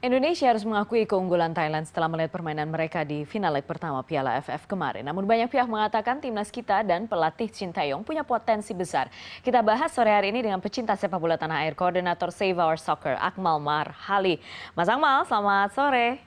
Indonesia harus mengakui keunggulan Thailand setelah melihat permainan mereka di final leg pertama Piala AFF kemarin. Namun banyak pihak mengatakan timnas kita dan pelatih Shin Tae-yong punya potensi besar. Kita bahas sore hari ini dengan pecinta sepak bola tanah air, koordinator Save Our Soccer, Akmal Marhali. Mas Akmal, selamat sore.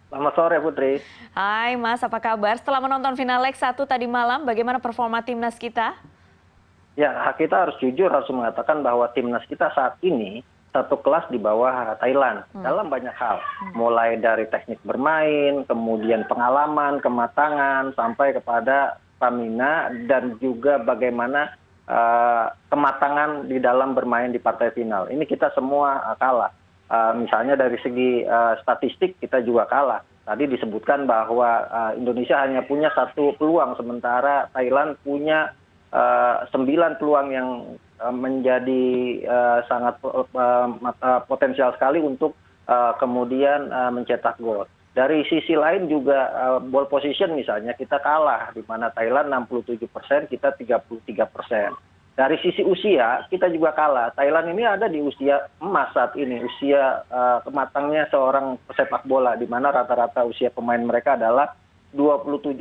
Selamat sore Putri. Hai Mas, apa kabar? Setelah menonton final leg 1 tadi malam, bagaimana performa timnas kita? Ya, kita harus jujur harus mengatakan bahwa timnas kita saat ini satu kelas di bawah Thailand dalam banyak hal. Mulai dari teknik bermain, kemudian pengalaman, kematangan, sampai kepada stamina dan juga bagaimana kematangan di dalam bermain di partai final. Ini kita semua kalah. Misalnya dari segi statistik kita juga kalah. Tadi disebutkan bahwa Indonesia hanya punya satu peluang, sementara Thailand punya 9 peluang yang menjadi sangat potensial sekali untuk kemudian mencetak gol. Dari sisi lain juga ball position misalnya kita kalah, di mana Thailand 67%, kita 33%. Dari sisi usia kita juga kalah. Thailand ini ada di usia emas saat ini, usia kematangnya seorang pesepak bola, di mana rata-rata usia pemain mereka adalah 27,1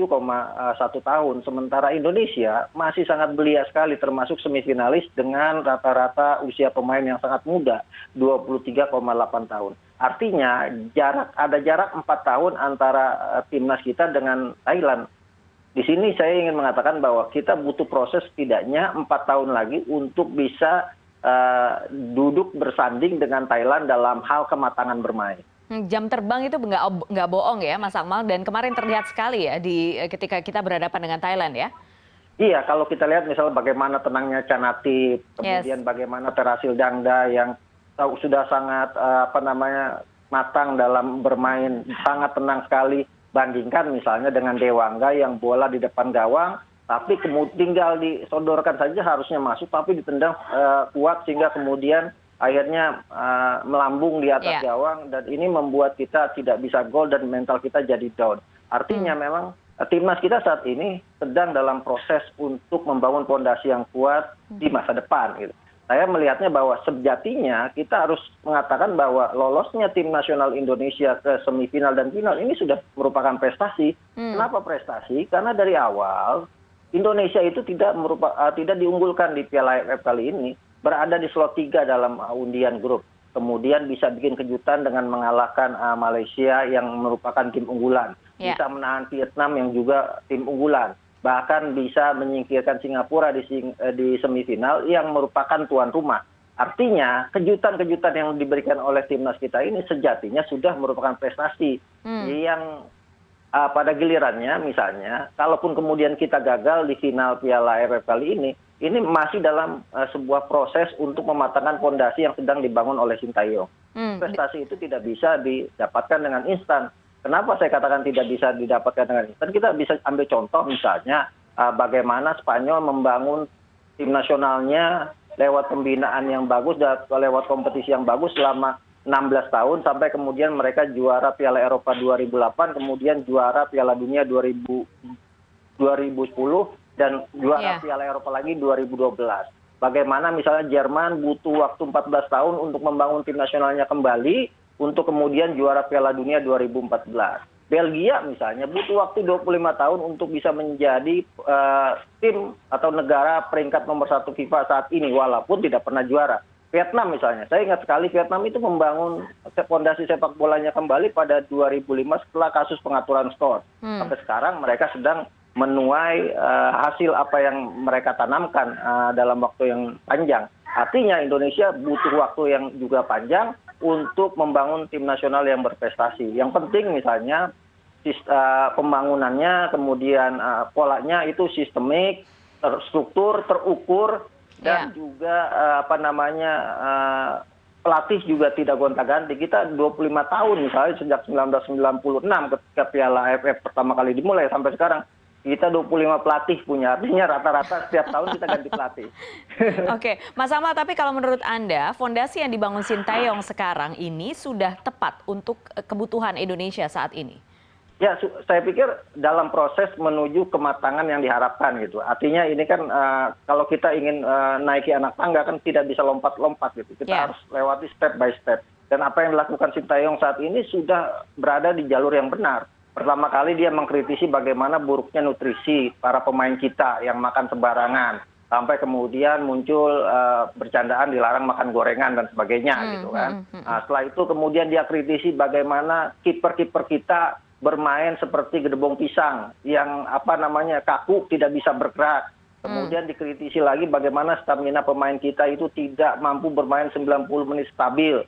tahun. Sementara Indonesia masih sangat belia sekali, termasuk semifinalis dengan rata-rata usia pemain yang sangat muda, 23,8 tahun. Artinya ada jarak 4 tahun antara timnas kita dengan Thailand. Di sini saya ingin mengatakan bahwa kita butuh proses setidaknya 4 tahun lagi untuk bisa duduk bersanding dengan Thailand dalam hal kematangan bermain. Jam terbang itu nggak bohong ya Mas Akmal, dan kemarin terlihat sekali ya ketika kita berhadapan dengan Thailand ya. Iya, kalau kita lihat misalnya bagaimana tenangnya Canatip, kemudian bagaimana Terasil Dangda yang sudah sangat matang dalam bermain, sangat tenang sekali. Bandingkan misalnya dengan Dewangga yang bola di depan gawang, tapi kemudian tinggal disodorkan saja harusnya masuk, tapi ditendang kuat sehingga kemudian akhirnya melambung di atas gawang, dan ini membuat kita tidak bisa gol dan mental kita jadi down. Artinya memang timnas kita saat ini sedang dalam proses untuk membangun fondasi yang kuat di masa depan. Gitu. Saya melihatnya bahwa sejatinya kita harus mengatakan bahwa lolosnya tim nasional Indonesia ke semifinal dan final ini sudah merupakan prestasi. Kenapa prestasi? Karena dari awal Indonesia itu tidak diunggulkan di Piala AFF kali ini. Berada di slot 3 dalam undian grup. Kemudian bisa bikin kejutan dengan mengalahkan Malaysia yang merupakan tim unggulan. Bisa menahan Vietnam yang juga tim unggulan. Bahkan bisa menyingkirkan Singapura di semifinal yang merupakan tuan rumah. Artinya kejutan-kejutan yang diberikan oleh timnas kita ini sejatinya sudah merupakan prestasi yang pada gilirannya misalnya, kalaupun kemudian kita gagal di final Piala AFF kali ini masih dalam sebuah proses untuk mematangkan fondasi yang sedang dibangun oleh Shin Tae-yong. Prestasi itu tidak bisa didapatkan dengan instan. Kenapa saya katakan tidak bisa didapatkan dengan instan? Kita bisa ambil contoh misalnya bagaimana Spanyol membangun tim nasionalnya lewat pembinaan yang bagus dan lewat kompetisi yang bagus selama 16 tahun sampai kemudian mereka juara Piala Eropa 2008, kemudian juara Piala Dunia 2010 dan juara Piala Eropa lagi 2012. Bagaimana misalnya Jerman butuh waktu 14 tahun untuk membangun tim nasionalnya kembali untuk kemudian juara Piala Dunia 2014. Belgia misalnya butuh waktu 25 tahun untuk bisa menjadi tim atau negara peringkat nomor 1 FIFA saat ini walaupun tidak pernah juara. Vietnam misalnya, saya ingat sekali Vietnam itu membangun fondasi sepak bolanya kembali pada 2005 setelah kasus pengaturan skor. Sampai sekarang mereka sedang menuai hasil apa yang mereka tanamkan dalam waktu yang panjang. Artinya Indonesia butuh waktu yang juga panjang untuk membangun tim nasional yang berprestasi. Yang penting misalnya pembangunannya, kemudian polanya itu sistemik, terstruktur, terukur, dan juga pelatih juga tidak gonta-ganti. Kita 25 tahun misalnya sejak 1996 ketika Piala AFF pertama kali dimulai sampai sekarang. Kita 25 pelatih punya, artinya rata-rata setiap tahun kita ganti pelatih. Oke, Mas Akmal, tapi kalau menurut Anda, fondasi yang dibangun Shin Tae-yong sekarang ini sudah tepat untuk kebutuhan Indonesia saat ini? Ya, saya pikir dalam proses menuju kematangan yang diharapkan gitu. Artinya ini kan kalau kita ingin naiki anak tangga kan tidak bisa lompat-lompat gitu. Kita harus lewati step by step. Dan apa yang dilakukan Sintayong saat ini sudah berada di jalur yang benar. Pertama kali dia mengkritisi bagaimana buruknya nutrisi para pemain kita yang makan sembarangan. Sampai kemudian muncul bercandaan dilarang makan gorengan dan sebagainya gitu kan. Nah, setelah itu kemudian dia kritisi bagaimana kiper-kiper kita bermain seperti gedebong pisang yang kaku, tidak bisa bergerak. Kemudian dikritisi lagi bagaimana stamina pemain kita itu tidak mampu bermain 90 menit stabil.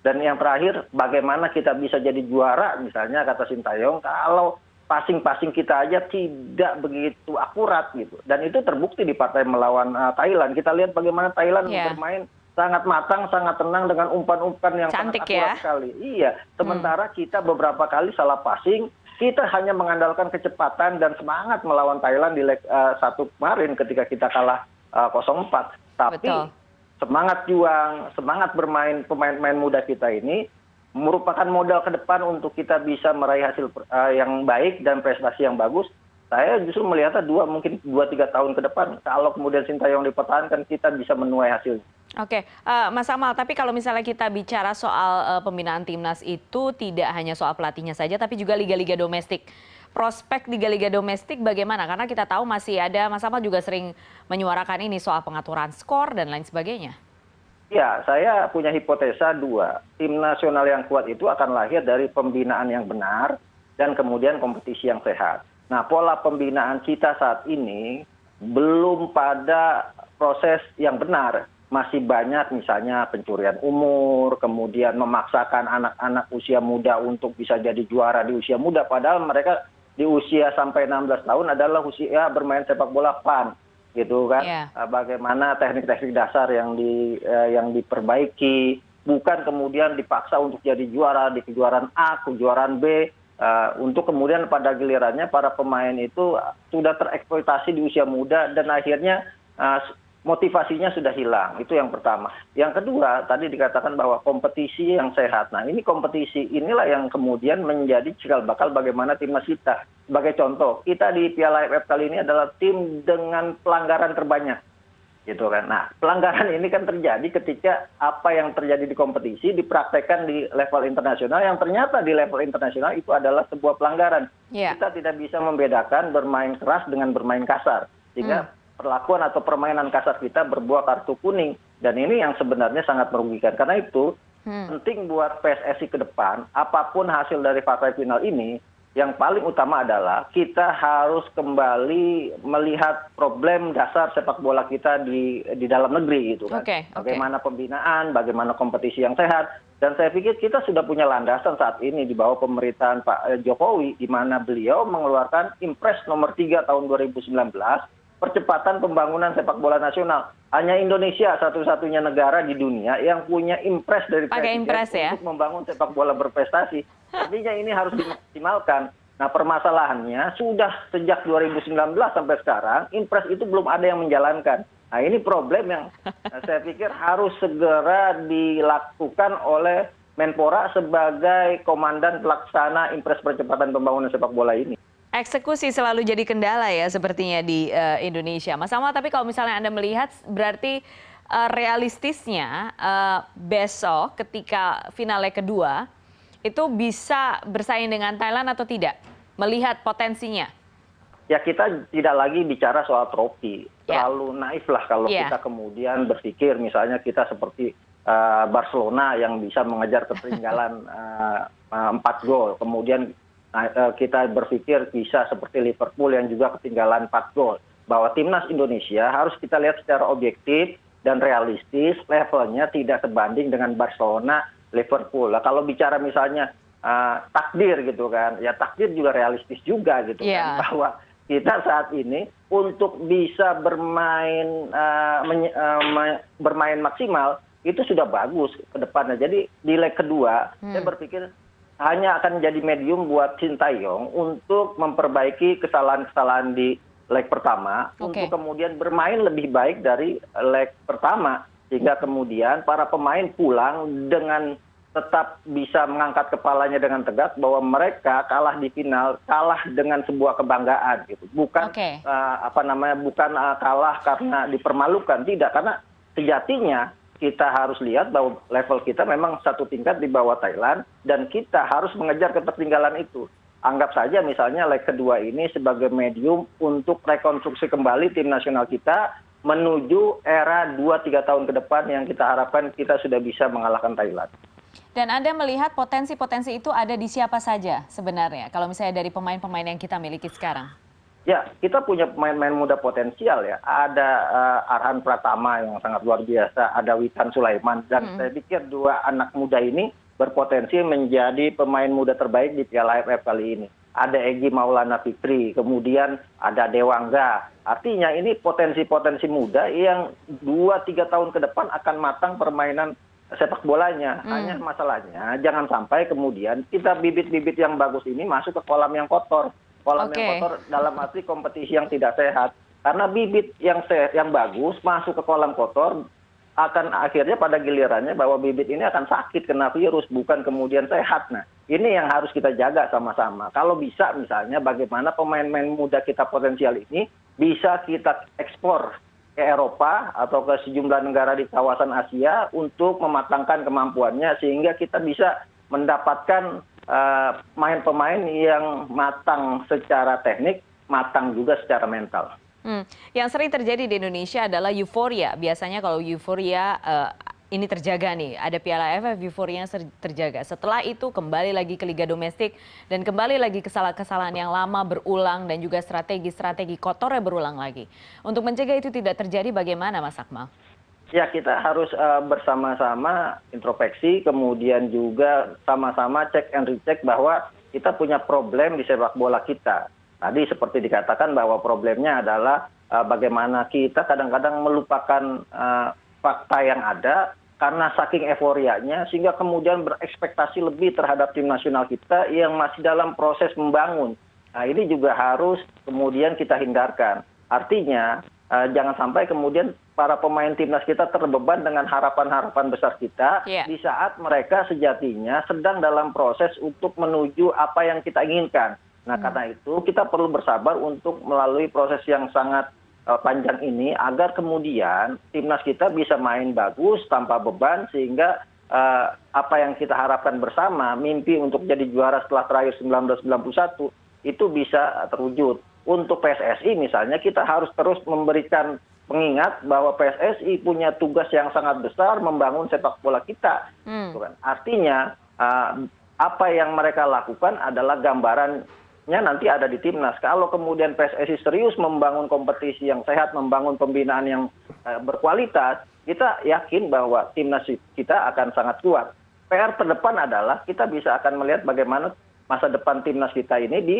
Dan yang terakhir, bagaimana kita bisa jadi juara, misalnya kata Sintayong, kalau passing kita aja tidak begitu akurat gitu. Dan itu terbukti di partai melawan Thailand. Kita lihat bagaimana Thailand bermain sangat matang, sangat tenang dengan umpan-umpan yang cantik, sangat akurat sekali. Iya, sementara kita beberapa kali salah passing, kita hanya mengandalkan kecepatan dan semangat melawan Thailand di leg 1 kemarin ketika kita kalah 0-4. Tapi semangat juang, semangat bermain pemain-pemain muda kita ini merupakan modal ke depan untuk kita bisa meraih hasil yang baik dan prestasi yang bagus. Saya justru melihatnya mungkin 2-3 tahun ke depan. Kalau kemudian Sintayong dipertahankan, kita bisa menuai hasil. Oke, Mas Amal, tapi kalau misalnya kita bicara soal pembinaan timnas itu tidak hanya soal pelatihnya saja, tapi juga liga-liga domestik. Prospek liga-liga domestik bagaimana? Karena kita tahu masih ada, Mas Amal juga sering menyuarakan ini soal pengaturan skor dan lain sebagainya. Ya, saya punya hipotesa 2. Tim nasional yang kuat itu akan lahir dari pembinaan yang benar dan kemudian kompetisi yang sehat. Nah, pola pembinaan kita saat ini belum pada proses yang benar. Masih banyak misalnya pencurian umur, kemudian memaksakan anak-anak usia muda untuk bisa jadi juara di usia muda. Padahal mereka di usia sampai 16 tahun adalah usia bermain sepak bola fun. Gitu kan, bagaimana teknik-teknik dasar yang diperbaiki, bukan kemudian dipaksa untuk jadi juara di kejuaraan A, kejuaraan B, untuk kemudian pada gilirannya para pemain itu sudah tereksploitasi di usia muda dan akhirnya motivasinya sudah hilang. Itu yang pertama. Yang kedua, tadi dikatakan bahwa kompetisi yang sehat. Nah, ini kompetisi inilah yang kemudian menjadi cikal bakal bagaimana timnas kita. Sebagai contoh, kita di Piala AFF kali ini adalah tim dengan pelanggaran terbanyak. Gitu kan. Nah, pelanggaran ini kan terjadi ketika apa yang terjadi di kompetisi dipraktekkan di level internasional yang ternyata di level internasional itu adalah sebuah pelanggaran. Kita tidak bisa membedakan bermain keras dengan bermain kasar. Sehingga perlakuan atau permainan kasar kita berbuah kartu kuning. Dan ini yang sebenarnya sangat merugikan. Karena itu penting buat PSSI ke depan, apapun hasil dari partai final ini, yang paling utama adalah kita harus kembali melihat problem dasar sepak bola kita di dalam negeri gitu kan. Bagaimana pembinaan, bagaimana kompetisi yang sehat. Dan saya pikir kita sudah punya landasan saat ini di bawah pemerintahan Pak Jokowi, di mana beliau mengeluarkan Impres nomor 3 tahun 2019, percepatan pembangunan sepak bola nasional. Hanya Indonesia satu-satunya negara di dunia yang punya impres dari presiden untuk membangun sepak bola berprestasi. Artinya ini harus dimaksimalkan. Nah, permasalahannya sudah sejak 2019 sampai sekarang, impres itu belum ada yang menjalankan. Nah, ini problem yang saya pikir harus segera dilakukan oleh Menpora sebagai komandan pelaksana impres percepatan pembangunan sepak bola ini. Eksekusi selalu jadi kendala ya sepertinya di Indonesia. Mas Amal, tapi kalau misalnya Anda melihat berarti realistisnya besok ketika finale kedua itu bisa bersaing dengan Thailand atau tidak? Melihat potensinya. Ya, kita tidak lagi bicara soal trofi. Terlalu naif lah kalau kita kemudian berpikir misalnya kita seperti Barcelona yang bisa mengejar ketertinggalan 4 gol. Kemudian kita berpikir bisa seperti Liverpool yang juga ketinggalan 4 gol. Bahwa timnas Indonesia harus kita lihat secara objektif dan realistis, levelnya tidak sebanding dengan Barcelona, Liverpool. Nah, kalau bicara misalnya takdir gitu kan, ya takdir juga realistis juga gitu kan. Bahwa kita saat ini untuk bisa bermain maksimal itu sudah bagus ke depannya. Jadi di leg kedua saya berpikir hanya akan jadi medium buat Sintayong untuk memperbaiki kesalahan-kesalahan di leg pertama untuk kemudian bermain lebih baik dari leg pertama sehingga kemudian para pemain pulang dengan tetap bisa mengangkat kepalanya dengan tegak bahwa mereka kalah di final, kalah dengan sebuah kebanggaan gitu. Bukan bukan kalah karena dipermalukan, tidak, karena sejatinya kita harus lihat bahwa level kita memang satu tingkat di bawah Thailand dan kita harus mengejar ketertinggalan itu. Anggap saja misalnya leg kedua ini sebagai medium untuk rekonstruksi kembali tim nasional kita menuju era 2-3 tahun ke depan yang kita harapkan kita sudah bisa mengalahkan Thailand. Dan Anda melihat potensi-potensi itu ada di siapa saja sebenarnya kalau misalnya dari pemain-pemain yang kita miliki sekarang? Ya, kita punya pemain-pemain muda potensial ya. Ada Arhan Pratama yang sangat luar biasa, ada Witan Sulaiman, dan saya pikir dua anak muda ini berpotensi menjadi pemain muda terbaik di Piala AFF kali ini. Ada Egy Maulana Fikri, kemudian ada Dewangga. Artinya ini potensi-potensi muda yang 2-3 tahun ke depan akan matang permainan sepak bolanya. Hanya masalahnya jangan sampai kemudian kita bibit-bibit yang bagus ini masuk ke kolam yang kotor. Kolam yang kotor dalam arti kompetisi yang tidak sehat. Karena bibit yang bagus masuk ke kolam kotor akan akhirnya pada gilirannya bahwa bibit ini akan sakit kena virus, bukan kemudian sehat. Nah, ini yang harus kita jaga sama-sama. Kalau bisa misalnya bagaimana pemain-pemain muda kita potensial ini bisa kita ekspor ke Eropa atau ke sejumlah negara di kawasan Asia untuk mematangkan kemampuannya sehingga kita bisa mendapatkan pemain-pemain yang matang secara teknik, matang juga secara mental. Yang sering terjadi di Indonesia adalah euforia. Biasanya kalau euforia ini terjaga nih, ada Piala AFF, euforianya terjaga. Setelah itu kembali lagi ke Liga Domestik dan kembali lagi kesalahan-kesalahan yang lama berulang dan juga strategi-strategi kotornya berulang lagi. Untuk mencegah itu tidak terjadi, bagaimana Mas Akmal? Ya, kita harus bersama-sama introspeksi, kemudian juga sama-sama cek and recheck bahwa kita punya problem di sepak bola kita. Tadi seperti dikatakan bahwa problemnya adalah bagaimana kita kadang-kadang melupakan fakta yang ada karena saking euforianya sehingga kemudian berekspektasi lebih terhadap tim nasional kita yang masih dalam proses membangun. Nah, ini juga harus kemudian kita hindarkan. Artinya jangan sampai kemudian para pemain timnas kita terbeban dengan harapan-harapan besar kita di saat mereka sejatinya sedang dalam proses untuk menuju apa yang kita inginkan. Nah, karena itu kita perlu bersabar untuk melalui proses yang sangat panjang ini agar kemudian timnas kita bisa main bagus tanpa beban sehingga apa yang kita harapkan bersama, mimpi untuk jadi juara setelah terakhir 1991 itu bisa terwujud. Untuk PSSI misalnya kita harus terus memberikan pengingat bahwa PSSI punya tugas yang sangat besar membangun sepak bola kita. Artinya apa yang mereka lakukan adalah gambarannya nanti ada di timnas. Kalau kemudian PSSI serius membangun kompetisi yang sehat, membangun pembinaan yang berkualitas, kita yakin bahwa timnas kita akan sangat kuat. PR terdepan adalah kita bisa akan melihat bagaimana masa depan timnas kita ini di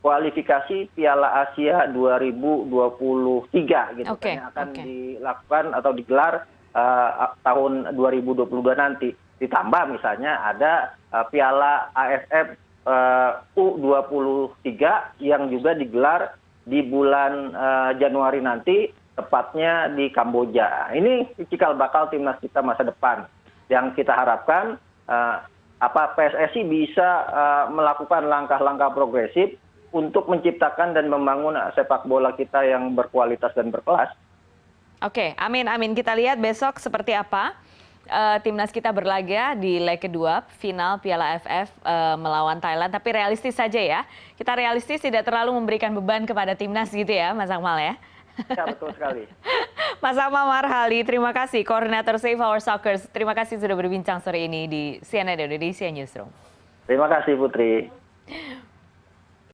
kualifikasi Piala Asia 2023 gitu kan, yang akan dilakukan atau digelar tahun 2022 nanti. Ditambah misalnya ada Piala AFF U23 yang juga digelar di bulan Januari nanti, tepatnya di Kamboja. Ini cikal bakal timnas kita masa depan yang kita harapkan PSSI bisa melakukan langkah-langkah progresif untuk menciptakan dan membangun sepak bola kita yang berkualitas dan berkelas. Oke, amin. Kita lihat besok seperti apa timnas kita berlaga di leg kedua final Piala AFF melawan Thailand. Tapi realistis saja ya. Kita realistis, tidak terlalu memberikan beban kepada timnas gitu ya, Mas Akmal ya. Ya, betul sekali. Mas Akmal Marhali, terima kasih. Koordinator Save Our Soccer. Terima kasih sudah berbincang sore ini di CNN Indonesia Newsroom. Terima kasih Putri.